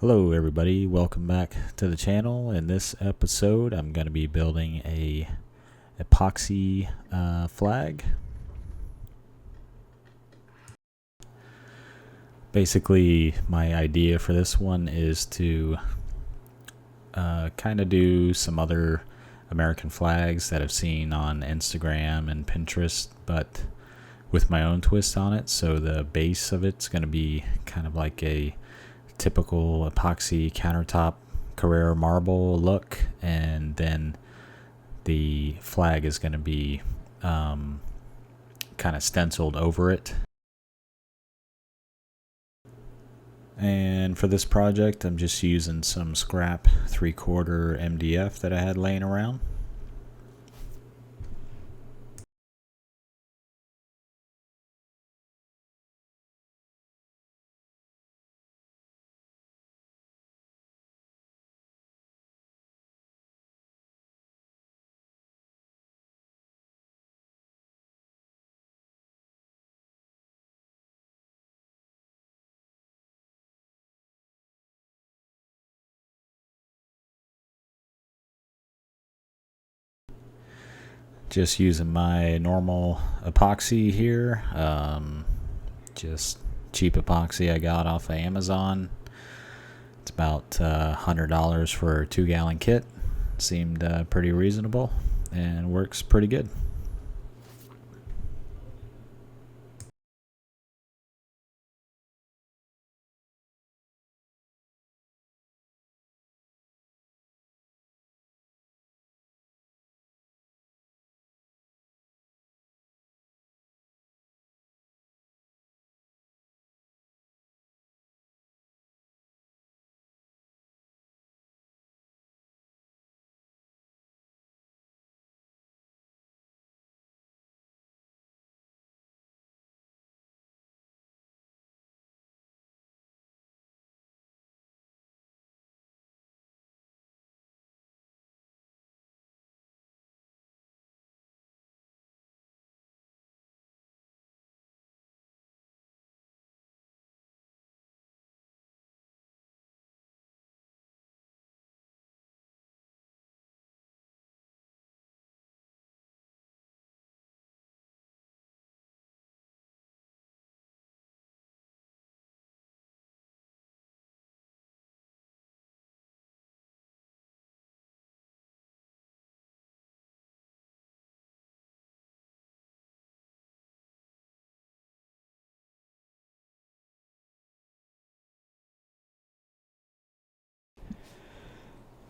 Hello everybody, welcome back to the channel. In this episode I'm going to be building a epoxy flag. Basically my idea for this one is to kind of do some other American flags that I've seen on Instagram and Pinterest, but with my own twist on it. So the base of it's going to be kind of like a typical epoxy countertop Carrara marble look, and then the flag is going to be kind of stenciled over it. And for this project I'm just using some scrap 3/4 MDF that I had laying around. Just using my normal epoxy here, just cheap epoxy I got off of Amazon. It's about $100 for a 2-gallon kit. Seemed pretty reasonable and works pretty good.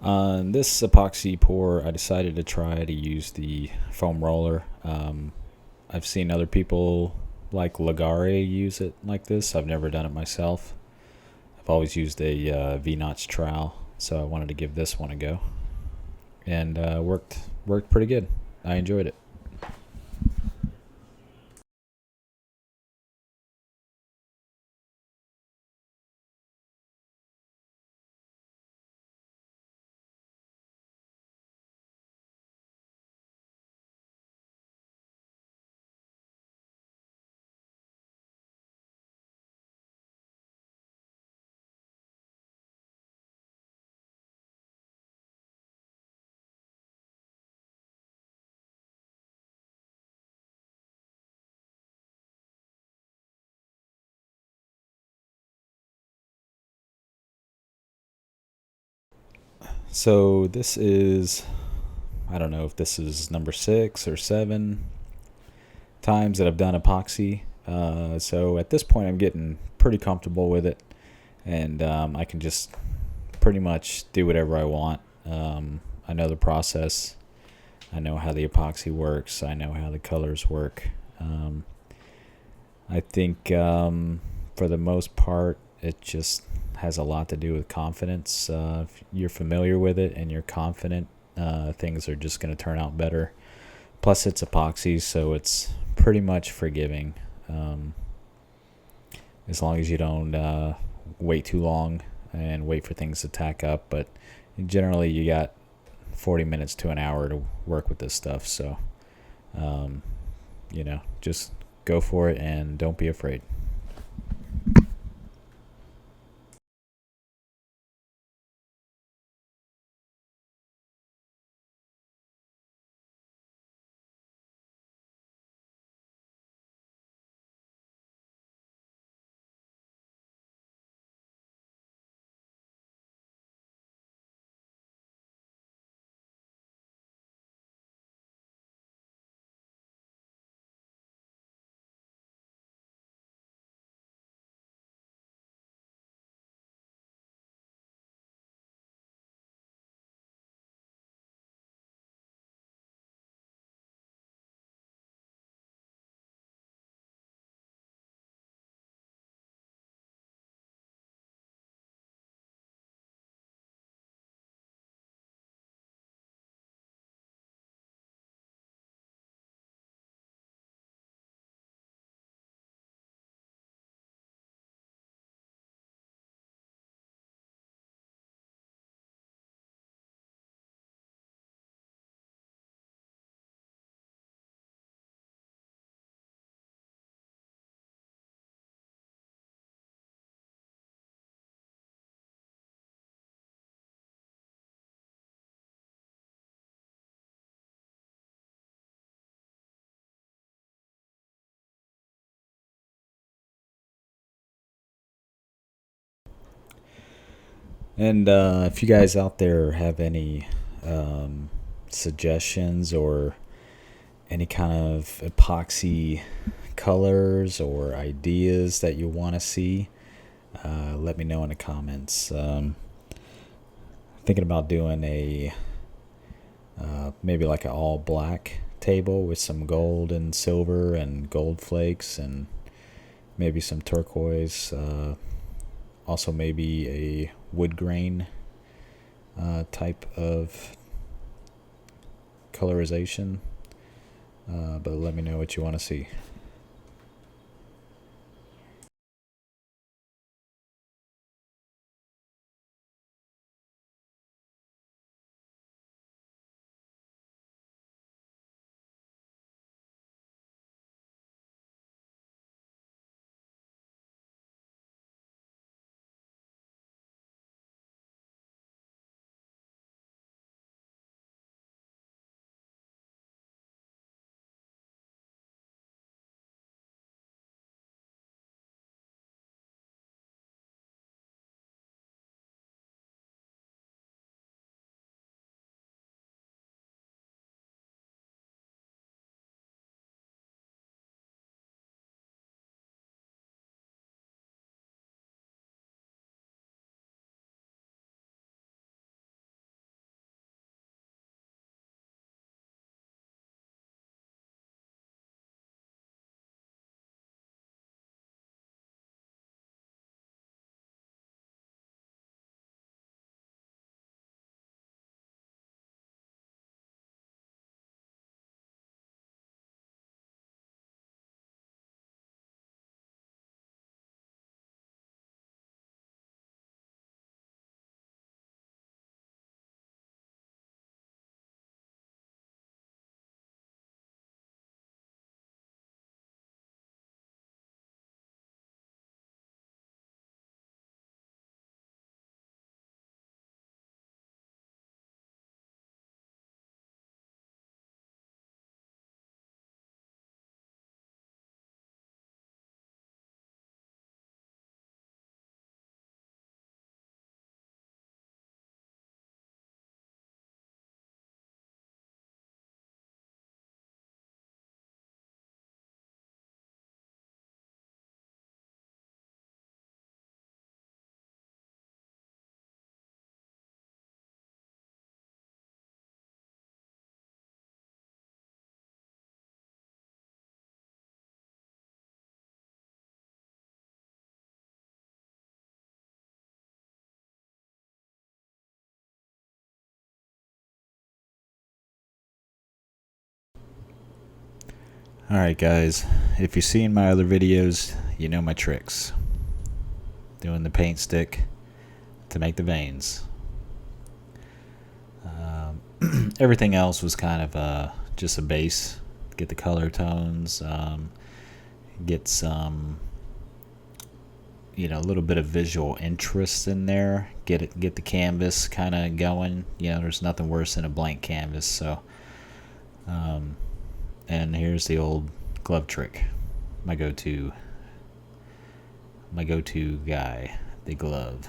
On this epoxy pour, I decided to try to use the foam roller. I've seen other people like Ligare use it like this. I've never done it myself. I've always used a V-notch trowel, so I wanted to give this one a go, and worked pretty good. I enjoyed it. So this is, I don't know if this is number 6 or 7 times that I've done epoxy. So at this point I'm getting pretty comfortable with it, and I can just pretty much do whatever I want. I know the process. I know how the epoxy works. I know how the colors work. I think for the most part it just has a lot to do with confidence. If you're familiar with it and you're confident, things are just going to turn out better. Plus it's epoxy, so it's pretty much forgiving, as long as you don't wait too long and wait for things to tack up. But generally you got 40 minutes to an hour to work with this stuff, so just go for it and don't be afraid. And if you guys out there have any suggestions or any kind of epoxy colors or ideas that you want to see, let me know in the comments. Thinking about doing a maybe like an all black table with some gold and silver and gold flakes and maybe some turquoise. Also, maybe a wood grain type of colorization. But let me know what you want to see. Alright guys, if you've seen my other videos, you know my tricks. Doing the paint stick to make the veins. Everything else was kind of just a base. Get the color tones, get some, a little bit of visual interest in there. Get the canvas kind of going. There's nothing worse than a blank canvas. So, and here's the old glove trick. My go-to guy, the glove.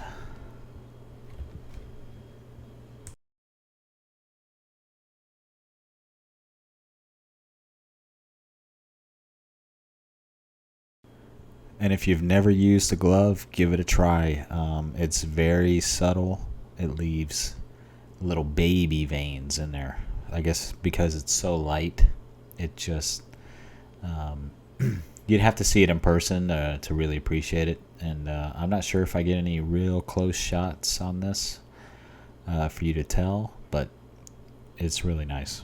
And if you've never used a glove, give it a try. It's very subtle. It leaves little baby veins in there. I guess because it's so light, it just you'd have to see it in person to really appreciate it. And I'm not sure if I get any real close shots on this for you to tell, but it's really nice.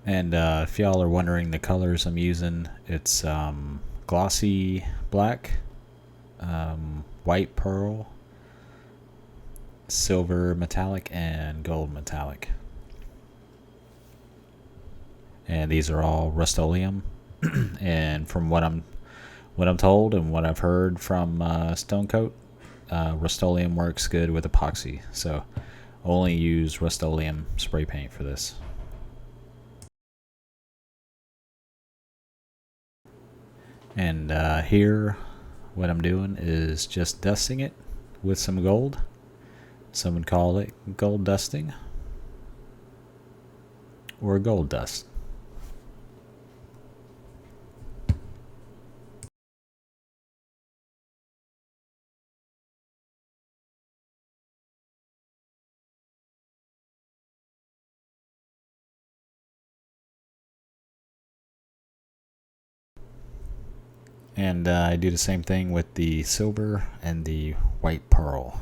And if y'all are wondering the colors I'm using, it's glossy black, white pearl, silver metallic, and gold metallic. And these are all Rust-Oleum. And from what I'm told and what I've heard from Stone Coat, Rust-Oleum works good with epoxy. So only use Rust-Oleum spray paint for this. And here, what I'm doing is just dusting it with some gold. Some would call it gold dusting or gold dust. And I do the same thing with the silver and the white pearl.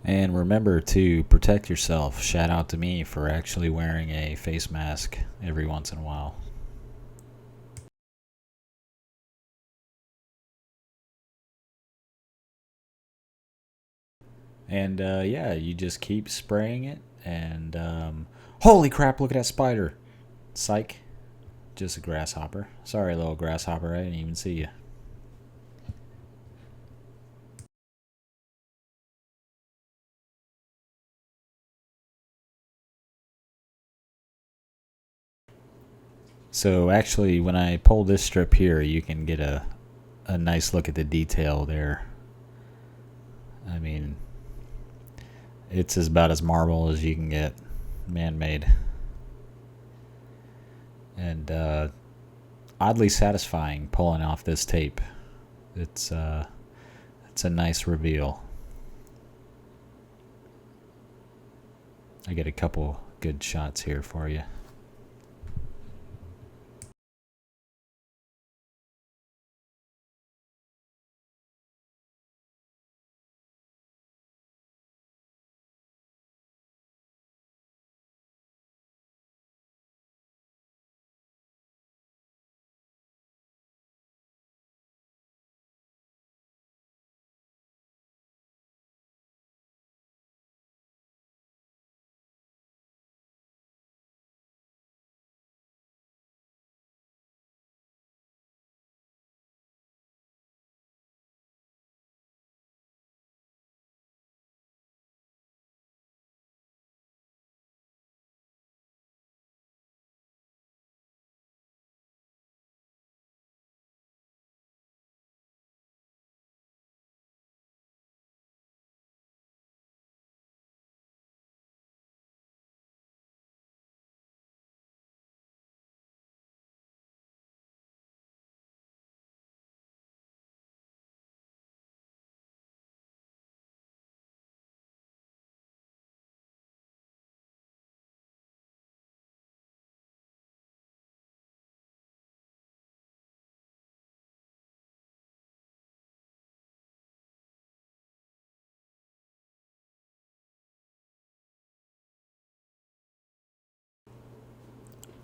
And remember to protect yourself. Shout out to me for actually wearing a face mask every once in a while. And yeah, you just keep spraying it. And holy crap, look at that spider. Psych. Just a grasshopper. Sorry, little grasshopper, I didn't even see you. So actually, when I pull this strip here, you can get a nice look at the detail there. I mean, it's about as marble as you can get, man-made. And oddly satisfying pulling off this tape. It's a nice reveal. I get a couple good shots here for you.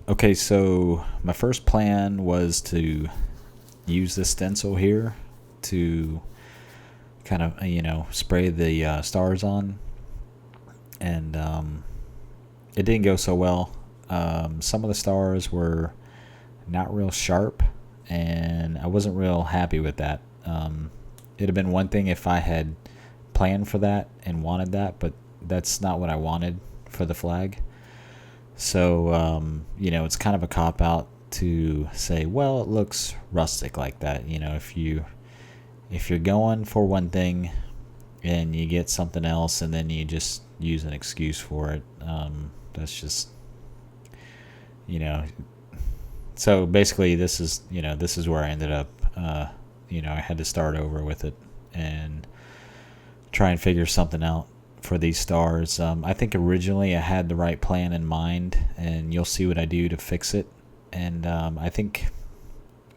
Okay, so my first plan was to use this stencil here to kind of, spray the stars on. And it didn't go so well. Some of the stars were not real sharp, and I wasn't real happy with that. It'd have been one thing if I had planned for that and wanted that, but that's not what I wanted for the flag. So, it's kind of a cop out to say, well, it looks rustic like that. You know, if you're going for one thing and you get something else and then you just use an excuse for it, that's just, you know. So basically, this is where I ended up. I had to start over with it and try and figure something out for these stars. I think originally I had the right plan in mind, and you'll see what I do to fix it. And I think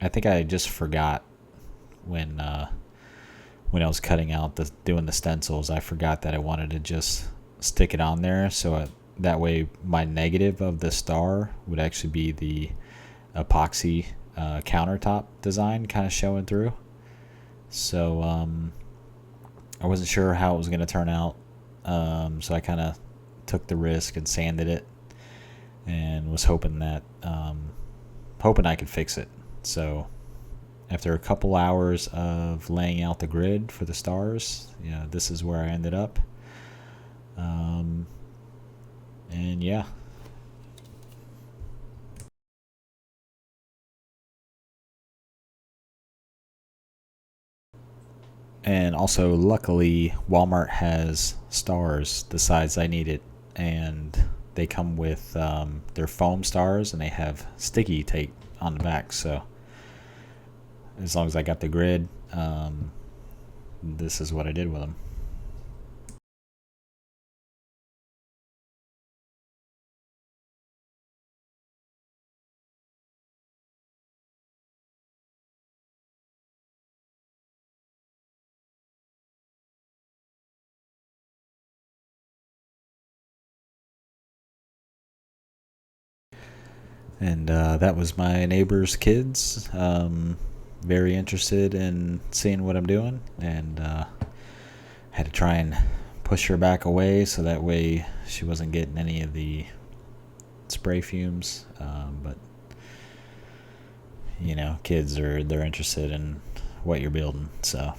I just forgot when I was cutting out doing the stencils. I forgot that I wanted to just stick it on there, so that way my negative of the star would actually be the epoxy countertop design kind of showing through. So I wasn't sure how it was going to turn out, so I kind of took the risk and sanded it, and was hoping I could fix it. So after a couple hours of laying out the grid for the stars, this is where I ended up. And yeah. And also, luckily, Walmart has stars the size I needed, and they come with their foam stars, and they have sticky tape on the back. So as long as I got the grid, this is what I did with them. And that was my neighbor's kids. Very interested in seeing what I'm doing, and had to try and push her back away so that way she wasn't getting any of the spray fumes. But kids they're interested in what you're building, so.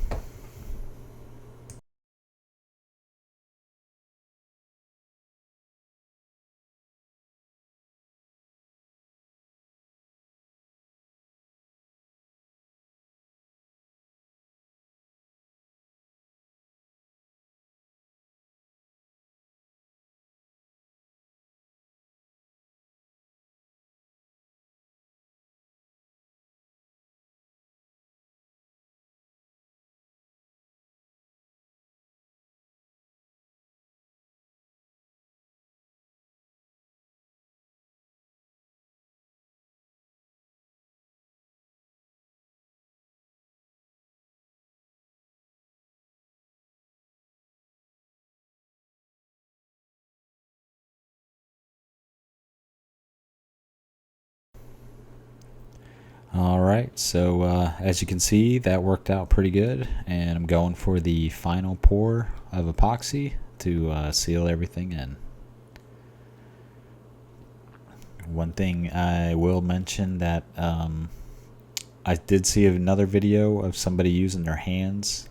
All right, so as you can see, that worked out pretty good, and I'm going for the final pour of epoxy to seal everything in. One thing I will mention that I did see another video of somebody using their hands,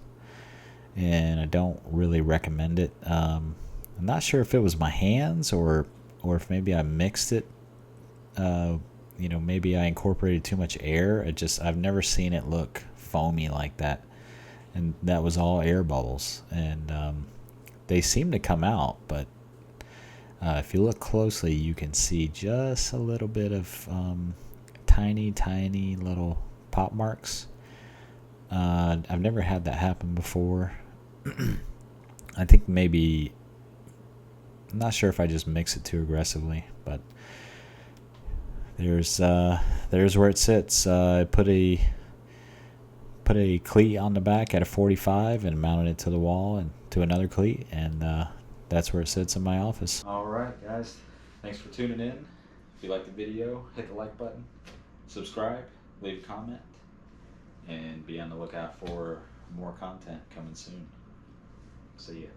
and I don't really recommend it. I'm not sure if it was my hands or if maybe I mixed it. Maybe I incorporated too much air. I've never seen it look foamy like that, and that was all air bubbles, and they seem to come out, but if you look closely, you can see just a little bit of tiny little pop marks. I've never had that happen before. I think maybe, I'm not sure if I just mix it too aggressively, but there's where it sits. I put a cleat on the back at a 45 and mounted it to the wall and to another cleat, and that's where it sits in my office. All right, guys. Thanks for tuning in. If you liked the video, hit the like button, subscribe, leave a comment, and be on the lookout for more content coming soon. See ya.